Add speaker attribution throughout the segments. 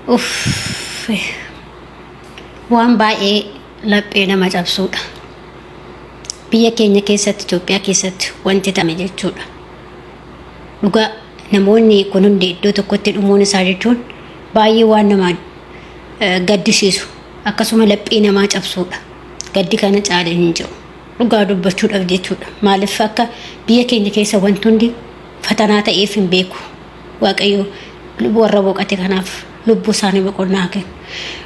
Speaker 1: Uff, waan baay'ee laphee nama cabsuudha. Biyya keenya keessatti Itoophiyaa keessatti wanti ta'ame jechuudha. Dhugaa namoonni kun hundi iddoo tokkotti dhumuun isaa jechuun baay'ee waan nama gaddisiisu akkasuma laphee namaa cabsuudha. Gaddi kana caalee hin jiru. Dhugaa dubbachuudhaaf jechuudha. Maaliif akka biyya keenya keessa wanti hundi fatanaa ta'eef hin beeku. Waaqayyo warra boqate kanaaf lubbuu isaanii boqonnaa kenna.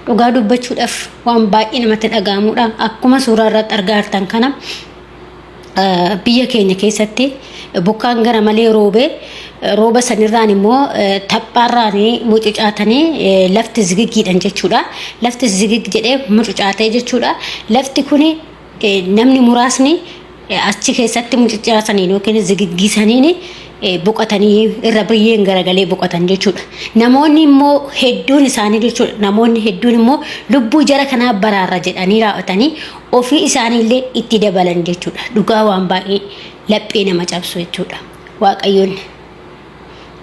Speaker 1: Dhugaa dubbachuudhaaf waan baay'ee namatti dhaga'amudha. Akkuma suuraa irratti argaa jirtan kana biyya keenya keessatti bokkaan gara malee roobee rooba sanirraan immoo taphaarraan mucucaatanii lafti zigiggiidhan jechuudha. Lafti zigig jedhee mucucaatee jechuudha. Lafti kuni namni muraasni achi keessatti mucucaatanii yookiin zigiggiisanii boqotanii irra biyyeen garagalee boqotan jechuudha. Namoonni immoo hedduun isaanii jechuudha. Namoonni hedduun immoo lubbuu jara kanaa baraarra jedhanii raawwatanii ofii isaaniillee itti dabalan jechuudha. Dhugaa waan baay'ee laphee nama cabsu jechuudha. Waaqayyoon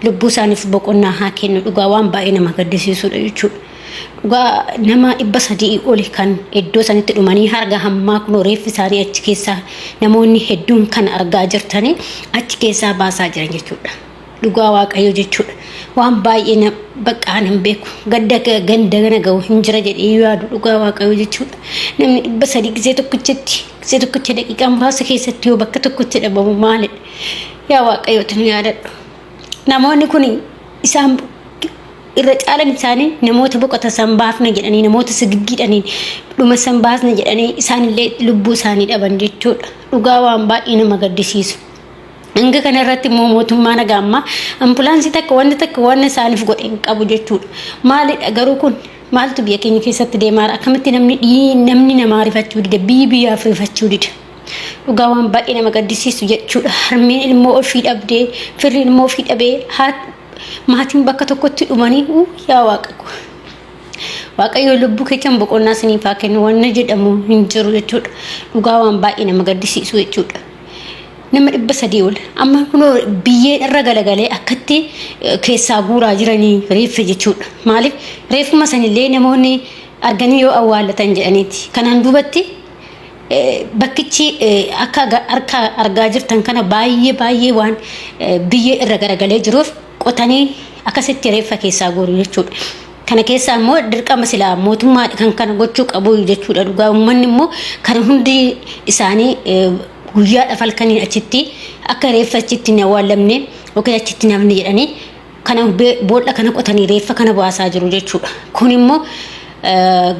Speaker 1: lubbuu isaaniif boqonnaa haa kennu. Dhugaa waan baay'ee nama gaddisiisudha jechuudha. Dhugaa nama 300 oli kan iddoo sanitti dhumanii harga hammaa kun reeffi isaanii achi keessaa namoonni hedduun kan argaa jirtanii achi keessaa baasaa jiran jechuudha. Dhugaa waaqayyo jechuudha. Waan baay'ee baqqaan hin beeku. Ganda gana ga'u hin jira jedhee yaadu dhugaa waaqayyo jechuudha. Namni 300 gisee tokkicha daqiiqaa muraasa keessatti yoo bakka tokkotti dhabamu maalidha? Yaa waaqayyooti nu yaadadhu. Namoonni kun isaan irra caalan isaanii namoota boqota san baafna jedhanii namoota sigiggiidhanii dhuma san baasna jedhanii isaanillee lubbuu isaanii dhaban jechuudha. Dhugaa waan baay'ee nama gaddisiisu. Hanga kana irratti immoo mootummaan agaammaa ambulaansii takka wanti isaaniif godhe hin qabu jechuudha. Maalidha garuu kun maaltu biyya keenya keessatti deemaa jira? Akkamitti namni namaa rifachuu dida? Biyyaaf rifachuu dida? Dhugaa waan baay'ee nama gaddisiisu jechuudha. Harmeen ilmoo ofii dhabdee firriin ilmoo ofii dhabee maatiin bakka tokkotti dhumanii yaa waaqayyo lubbuu keessan boqonnaa isiniif haa kennu wanna jedhamu hin jiru jechuudha. Dhugaa waan baay'ee nama gaddisiisu jechuudha. Nama 300 ol amma kun biyyeen irra galagalee akkatti keessaa guuraa jiranii reeffa jechuudha. Maaliif reeffuma sanillee namoonni arganii yoo awwaallatan jedhaniiti. Kanaan duubatti bakkichi akka argaa jirtan kana baay'ee waan biyyee irra galagalee jiruuf qotanii akkasitti reeffa keessaa guuru jechuudha. Kana keessaa immoo dirqama silaa mootummaa kan kana gochuu qabu jechuudha. Dhugaa uummanni immoo kan hundi isaanii guyyaa halkaniin achitti akka reeffa achitti hin awwaalamne yookiin achitti nafni jedhanii kana boolla kana qotanii reeffa kana baasaa jiru jechuudha. Kun immoo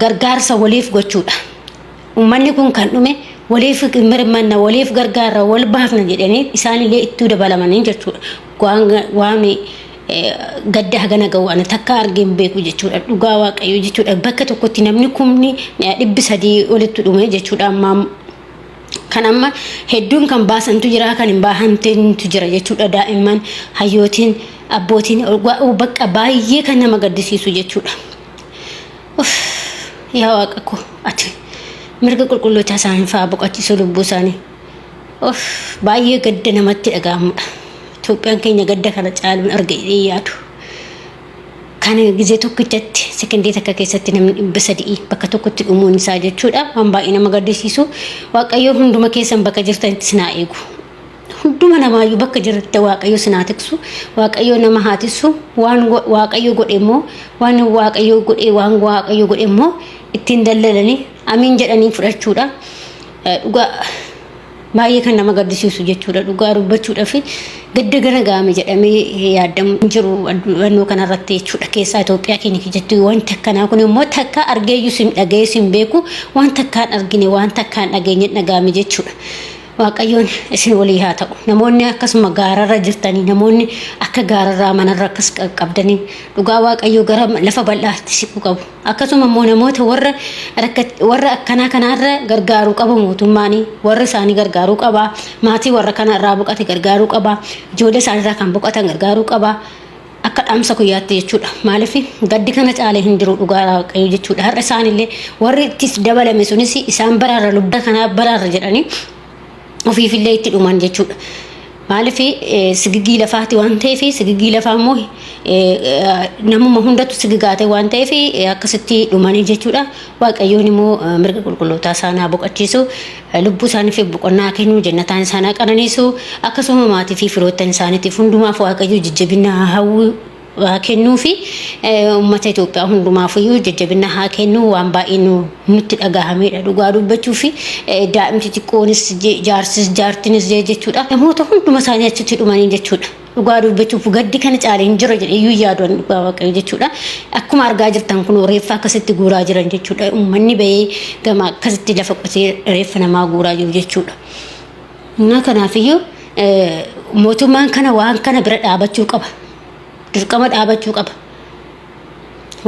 Speaker 1: gargaarsa waliif gochuudha. Uummanni kun kan dhume waliif mirmanna waliif gargaarra wal baafna jedhanii isaanillee itti dabalamanii jechuudha. Waan gadda hagana ga'u ana takka argeen beeku jechuudha. Dhugaa waaqayyo jechuudha. Bakka tokkotti namni 300 olitti dhume jechuudha. Amma hedduun kan baasantu jira kan hin baahamteentu jira jechuudha. Daa'imman hayyootiin abbootiin bakka baay'ee kan nama gaddisiisu jechuudha. Yaa waaqa ko ati mirga qulqulloota isaanii fa'aa boqochiisu lubbuu isaanii. Baay'ee gadda namatti dhaga'amudha. Itoophiyaan keenya gadda kana caaluun argee yaadu. Kana gisee tokkichatti sekondii takka keessatti namni 300 bakka tokkotti dhumuun isaa jechuudha. Waan baay'ee nama gaddisiisu. Waaqayyo hunduma keessan bakka jirtanitti sinaa eegu. Hunduma namaayyuu bakka jirte waaqayyo sinaa tiksu. Waaqayyo nama haa tiksu. Waan waaqayyo godhe immoo waan waaqayyo godhe immoo ittiin dallalanii amiin jedhanii fudhachuudha. Dhugaa baay'ee kan nama gaddisiisu jechuudha. Dhugaa dubbachuudhaaf gadda gara gaame jedhamee yaadamu jiru wannoo kanarratti jechuudha. Keessaa Itoophiyaa keenya keessatti wanti akkanaa kun immoo takka argeeyyuu sin dhaga'ee sin beeku waan takkaan argine waan takkaan dhageenye dhagaame jechuudha. Waaqayyoon isin walii haa ta'u. Namoonni akkasuma gaararra jirtanii namoonni akka gaararraa manarra akkas qabdanii dhugaa waaqayyo gara lafa bal'aatti siqu qabu. Akkasuma immoo namoota warra akkanaa kanaarra gargaaruu qabu mootummaanii warra isaanii gargaaruu qaba. Maatii warra kanarraa boqate gargaaruu qaba. Ijoollee isaaniirraa kan boqatan gargaaruu qaba. Akka dhaamsa guyyaatti jechuudha. Maaliif gaddi kana caalee hin jiru dhugaa waaqayyo jechuudha. Har'a isaanillee warri ittis dabalame sunis isaan baraarra lubda kanaa baraarra jedhanii ofiifillee itti dhuman jechuudha. maaliif sigigii lafaati waan ta'eef sigigii lafaa immoo namuma hundatu sigigaate waan ta'eef akkasitti dhumanii jechuudha. Waaqayyoon immoo mirga qulqullootaa isaanii boqochiisu lubbuu isaaniif boqonnaa kennu jannataan isaanii qananiisu akkasuma maatii fi firoottan isaaniitiif hundumaaf waaqayyo jajjabina hawwu kennu fi ummata Itoophiyaa hundumaaf iyyuu jajjabina haa kennu waan baay'ee nutti dhagahameedha dhugaa dubbachuu fi daa'imti xiqqoonis jaarsis jaartinis jechuudha namoota hunduma isaanii achitti dhumanii jechuudha. Dhugaa dubbachuuf gaddi kana caalee hin jira jedhee iyyuu yaaduun dhugaa waaqayyo jechuudha. Akkuma argaa jirtan kun reeffa akkasitti guuraa jiran jechuudha. Uummanni bahee gama akkasitti lafa qotee reeffa namaa guuraa jiru jechuudha. Kanaafiyyuu mootummaan kana waan kana bira dhaabachuu qaba. Dirqama dhaabachuu qaba.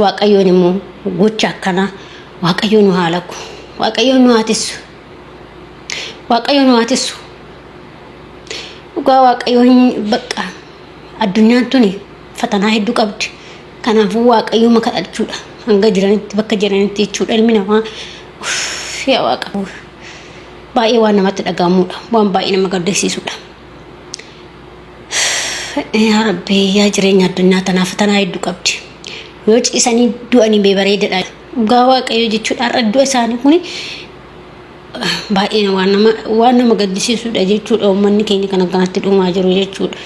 Speaker 1: Waaqayyoon immoo gocha akkanaa waaqayyoon nu haa lagu. Waaqayyoon nu haa tissu. Waaqayyoon nu haa tissu. Dhugaa waaqayyoon bakka addunyaan tuni fatanaa hedduu qabdi. Kanaafuu waaqayyoo maka kadhachuudha. Hanga jiranitti bakka jiranitti jechuudha ilmi namaa yaa waaqa baay'ee waan namatti dhagahamuudha. Waan baay'ee nama gaddisiisuudha. Yaa Rabbi yaa jireenya addunyaa tanaaf fatanaa hedduu qabdi. Yoo ciisanii du'anii bareedaadha. Dhugaa waaqayyoo jechuudha har'a du'a isaanii kuni baay'ee waan nama gaddisiisuudha jechuudha. Uummanni keenya kan akkanatti dhumaa jiru jechuudha.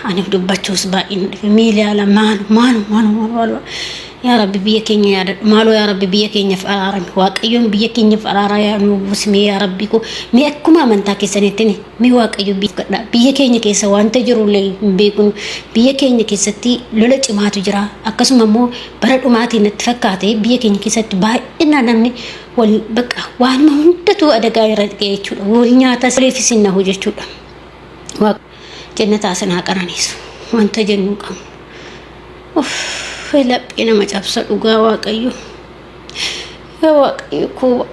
Speaker 1: Ani dubbachuus baay'ee miiliyaala maal yaa Rabbi biyya keenya yaadadhu maaloo yaa Rabbi biyya keenyaaf araarami waaqayyoon biyya keenyaaf araaraa yaa nu buusme yaa Rabbi ko mee akkuma amantaa keessanitti mee waaqayyo biyya keenya keessa wanta jirullee hin beeknu biyya keenya keessatti lola cimaatu jira akkasuma immoo bara dhumaatiin natti fakkaate biyya keenya keessatti baay'inaan namni wal bakka waan hundatu adagaa irra jechuudha wal nyaata saleefis hin nahu jechuudha. Jannataa sanaa qananiisu wanta jennu qabu. Laphee nama cabsa dhugaa waaqayyo. Yaa waaqayyo koo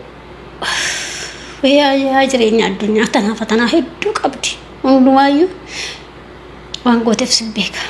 Speaker 1: yaa jireenya addunyaa tanaaf tanaa hedduu qabdi. Hundumaayyuu waan gooteef si beeka.